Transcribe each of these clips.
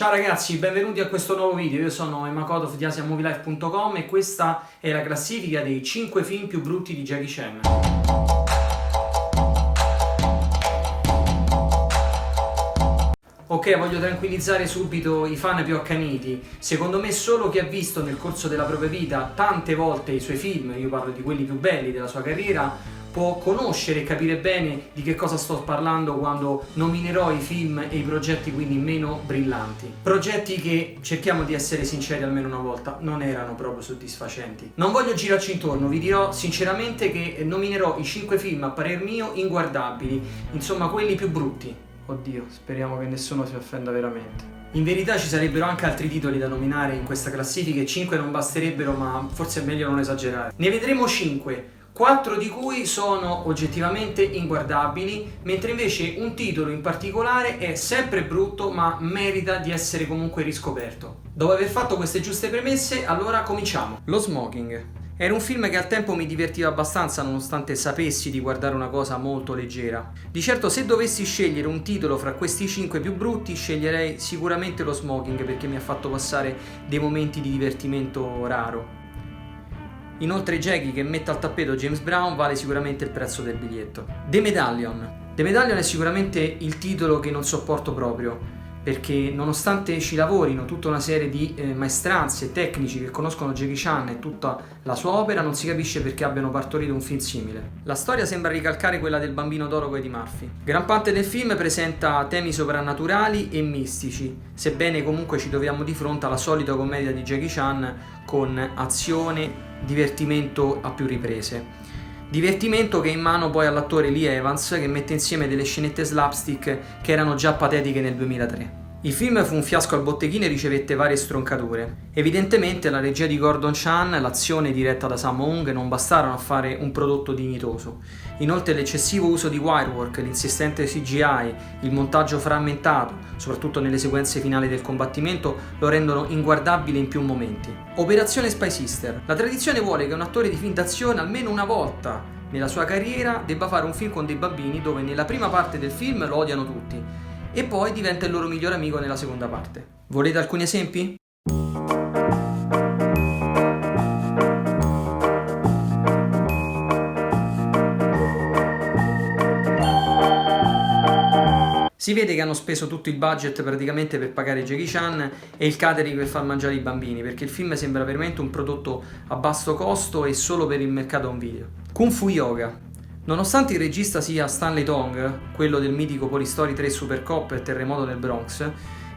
Ciao ragazzi, benvenuti a questo nuovo video. Io sono Emakotov di AsiaMovieLife.com e questa è la classifica dei 5 film più brutti di Jackie Chan. Ok, voglio tranquillizzare subito i fan più accaniti. Secondo me solo chi ha visto nel corso della propria vita tante volte i suoi film, io parlo di quelli più belli della sua carriera, può conoscere e capire bene di che cosa sto parlando quando nominerò i film e i progetti quindi meno brillanti. Progetti che, cerchiamo di essere sinceri almeno una volta, non erano proprio soddisfacenti. Non voglio girarci intorno, vi dirò sinceramente che nominerò i 5 film a parer mio inguardabili, insomma quelli più brutti. Oddio, speriamo che nessuno si offenda veramente. In verità ci sarebbero anche altri titoli da nominare in questa classifica e 5 non basterebbero, ma forse è meglio non esagerare. Ne vedremo 5. 4 di cui sono oggettivamente inguardabili, mentre invece un titolo in particolare è sempre brutto ma merita di essere comunque riscoperto. Dopo aver fatto queste giuste premesse, allora cominciamo. Lo Smoking. Era un film che al tempo mi divertiva abbastanza nonostante sapessi di guardare una cosa molto leggera. Di certo se dovessi scegliere un titolo fra questi 5 più brutti sceglierei sicuramente Lo Smoking perché mi ha fatto passare dei momenti di divertimento raro. Inoltre Jackie che mette al tappeto James Brown vale sicuramente il prezzo del biglietto. The Medallion. The Medallion è sicuramente il titolo che non sopporto proprio, perché nonostante ci lavorino tutta una serie di maestranze e tecnici che conoscono Jackie Chan e tutta la sua opera, non si capisce perché abbiano partorito un film simile. La storia sembra ricalcare quella del Bambino d'Oro con Eddie Murphy. Gran parte del film presenta temi soprannaturali e mistici, sebbene comunque ci troviamo di fronte alla solita commedia di Jackie Chan con azione, divertimento a più riprese. Divertimento che è in mano poi all'attore Lee Evans che mette insieme delle scenette slapstick che erano già patetiche nel 2003. Il film fu un fiasco al botteghino e ricevette varie stroncature. Evidentemente la regia di Gordon Chan e l'azione diretta da Sammo Hung non bastarono a fare un prodotto dignitoso. Inoltre l'eccessivo uso di wirework, l'insistente CGI, il montaggio frammentato, soprattutto nelle sequenze finali del combattimento, lo rendono inguardabile in più momenti. Operazione Spy Sister. La tradizione vuole che un attore di film d'azione almeno una volta nella sua carriera debba fare un film con dei bambini dove nella prima parte del film lo odiano tutti e poi diventa il loro migliore amico nella seconda parte. Volete alcuni esempi? Si vede che hanno speso tutto il budget praticamente per pagare Jackie Chan e il catering per far mangiare i bambini, perché il film sembra veramente un prodotto a basso costo e solo per il mercato home video. Kung Fu Yoga. Nonostante il regista sia Stanley Tong, quello del mitico Police 3 Super Cop e Terremoto nel Bronx,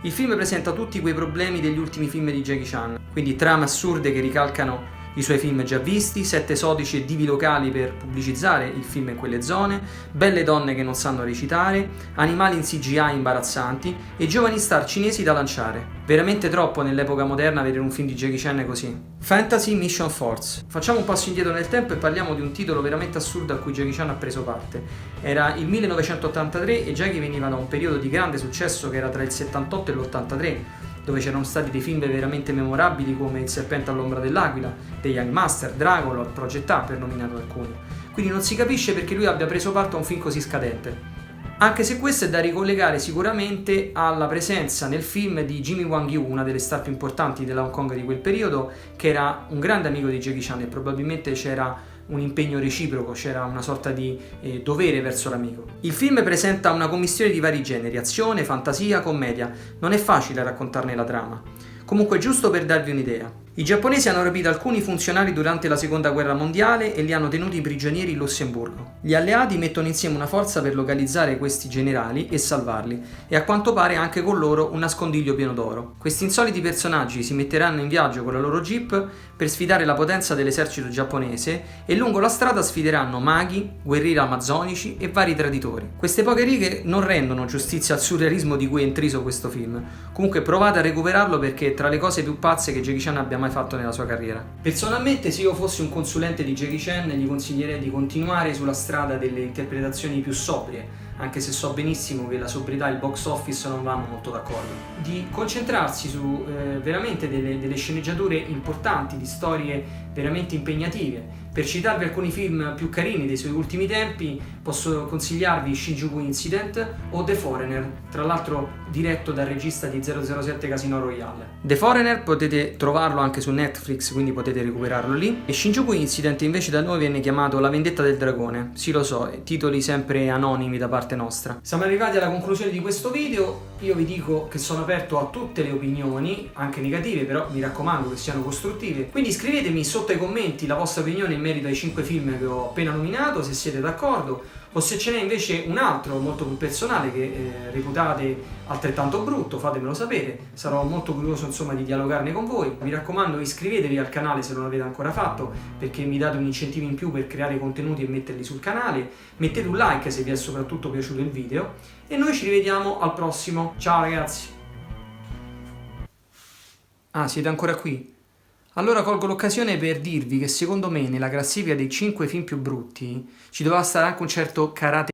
il film presenta tutti quei problemi degli ultimi film di Jackie Chan, quindi trame assurde che ricalcano i suoi film già visti, set esotici e divi locali per pubblicizzare il film in quelle zone, belle donne che non sanno recitare, animali in CGI imbarazzanti e giovani star cinesi da lanciare. Veramente troppo nell'epoca moderna vedere un film di Jackie Chan così. Fantasy Mission Force. Facciamo un passo indietro nel tempo e parliamo di un titolo veramente assurdo a cui Jackie Chan ha preso parte. Era il 1983 e Jackie veniva da un periodo di grande successo che era tra il 78 e l'83, dove c'erano stati dei film veramente memorabili come Il serpente all'ombra dell'aquila, The Young Master, Dracula, Project A, per nominare alcuni. Quindi non si capisce perché lui abbia preso parte a un film così scadente. Anche se questo è da ricollegare sicuramente alla presenza nel film di Jimmy Wang Yu, una delle star più importanti della Hong Kong di quel periodo, che era un grande amico di Jackie Chan e probabilmente c'era un impegno reciproco, c'era una sorta di dovere verso l'amico. Il film presenta una commistione di vari generi, azione, fantasia, commedia. Non è facile raccontarne la trama. Comunque giusto per darvi un'idea. I giapponesi hanno rapito alcuni funzionari durante la seconda guerra mondiale e li hanno tenuti prigionieri in Lussemburgo. Gli alleati mettono insieme una forza per localizzare questi generali e salvarli, e a quanto pare anche con loro un nascondiglio pieno d'oro. Questi insoliti personaggi si metteranno in viaggio con la loro jeep per sfidare la potenza dell'esercito giapponese e lungo la strada sfideranno maghi, guerrieri amazzonici e vari traditori. Queste poche righe non rendono giustizia al surrealismo di cui è intriso questo film. Comunque provate a recuperarlo perché è tra le cose più pazze che Jackie Chan abbia mai fatto nella sua carriera. Personalmente, se io fossi un consulente di Jackie Chan, gli consiglierei di continuare sulla strada delle interpretazioni più sobrie, anche se so benissimo che la sobrietà e il box office non vanno molto d'accordo. Di concentrarsi su veramente delle sceneggiature importanti, di storie veramente impegnative, Per citarvi alcuni film più carini dei suoi ultimi tempi, posso consigliarvi Shinjuku Incident o The Foreigner, tra l'altro diretto dal regista di 007 Casino Royale. The Foreigner potete trovarlo anche su Netflix, quindi potete recuperarlo lì, e Shinjuku Incident invece da noi viene chiamato La vendetta del dragone. Sì, lo so, titoli sempre anonimi da parte nostra. Siamo arrivati alla conclusione di questo video. Io vi dico che sono aperto a tutte le opinioni, anche negative, però mi raccomando che siano costruttive. Quindi scrivetemi sotto ai commenti la vostra opinione in merito ai 5 film che ho appena nominato, se siete d'accordo, o se ce n'è invece un altro molto più personale che reputate altrettanto brutto, fatemelo sapere. Sarò molto curioso insomma di dialogarne con voi. Mi raccomando, iscrivetevi al canale se non l'avete ancora fatto, perché mi date un incentivo in più per creare contenuti e metterli sul canale. Mettete un like se vi è soprattutto piaciuto il video e noi ci rivediamo al prossimo. Ciao ragazzi! Ah, siete ancora qui? Allora colgo l'occasione per dirvi che secondo me nella classifica dei 5 film più brutti ci doveva stare anche un certo Karate